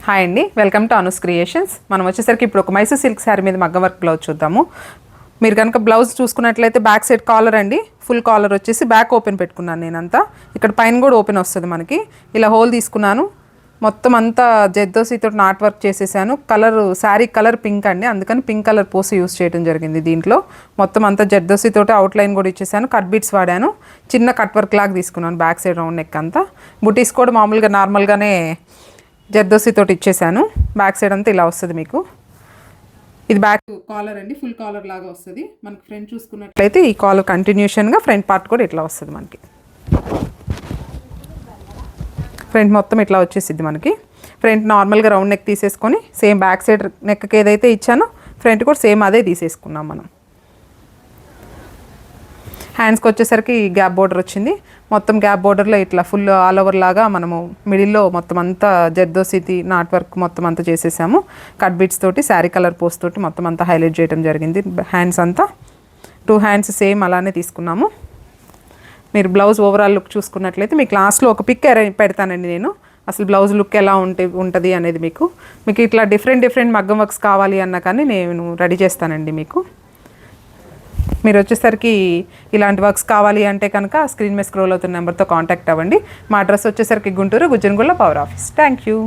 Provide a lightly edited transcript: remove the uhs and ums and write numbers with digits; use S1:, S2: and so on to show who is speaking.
S1: Hi అండి, welcome to Anu's creations. మనం వచ్చేసరికి ఇప్పుడు ఒక మైసూర్ సిల్క్ శారీ మీద మగ్గం వర్క్ బ్లౌజ్ చూద్దాము. మీరు కనుక బ్లౌజ్ చూసుకున్నట్లయితే బ్యాక్ సైడ్ కాలర్ అండి, ఫుల్ కాలర్ వచ్చేసి బ్యాక్ ఓపెన్ పెట్టుకున్నాను నేనంతా. ఇక్కడ పైన కూడా ఓపెన్ వస్తుంది మనకి. ఇలా హోల్ తీసుకున్నాను, మొత్తం అంతా జెద్దోసీతో నాట్ వర్క్ చేసేసాను. కలర్ శారీ కలర్ పింక్ అండి, అందుకని పింక్ కలర్ పోసి యూస్ చేయడం జరిగింది. దీంట్లో మొత్తం అంతా జెద్దోసీతో అవుట్లైన్ కూడా ఇచ్చేసాను, కట్ బీట్స్ వాడాను, చిన్న కట్ వర్క్ లాగా తీసుకున్నాను బ్యాక్ సైడ్ రౌండ్ నెక్ అంతా. బుటీస్ కూడా మామూలుగా నార్మల్గానే జర్దోసి తోటి ఇచ్చేసాను. బ్యాక్ సైడ్ అంతా ఇలా వస్తుంది మీకు. ఇది బ్యాక్ కాలర్ అండి, ఫుల్ కాలర్ లాగా వస్తుంది మనకి. ఫ్రంట్ చూసుకున్నట్లయితే ఈ కాలర్ కంటిన్యూషన్గా ఫ్రంట్ పార్ట్ కూడా ఇట్లా వస్తుంది మనకి. ఫ్రంట్ మొత్తం ఇట్లా వచ్చేసిద్ది మనకి. ఫ్రంట్ నార్మల్గా రౌండ్ నెక్ తీసేసుకొని సేమ్ బ్యాక్ సైడ్ నెక్కి ఏదైతే ఇచ్చానో ఫ్రంట్ కూడా సేమ్ అదే తీసేసుకున్నాం మనం. హ్యాండ్స్కి వచ్చేసరికి గ్యాప్ బోర్డర్ వచ్చింది. మొత్తం గ్యాప్ బోర్డర్లో ఇట్లా ఫుల్ ఆల్ ఓవర్ లాగా మనము మిడిల్లో మొత్తం అంతా జర్దోసిది నాట్ వర్క్ మొత్తం అంతా చేసేసాము. కట్ బీట్స్ తోటి శారీ కలర్ పోస్ట్ తోటి మొత్తం అంతా హైలైట్ చేయడం జరిగింది. హ్యాండ్స్ అంతా 2 హ్యాండ్స్ సేమ్ అలానే తీసుకున్నాము. మీరు బ్లౌజ్ ఓవరాల్ లుక్ చూసుకున్నట్లయితే మీకు లాస్ట్లో ఒక పిక్ పెడతానండి నేను, అసలు బ్లౌజ్ లుక్ ఎలా ఉంటుంది అనేది. మీకు ఇట్లా డిఫరెంట్ మగ్గం వర్క్స్ కావాలి అన్నా కానీ నేను రెడీ చేస్తానండి మీకు. మీరు వచ్చేసరికి ఇలాంటి వర్క్స్ కావాలి అంటే కనుక స్క్రీన్ మీద స్క్రోల్ అవుతున్న నెంబర్తో కాంటాక్ట్ అవ్వండి. మా అడ్రస్ వచ్చేసరికి Guntur Gujjanagulla power office. Thank you.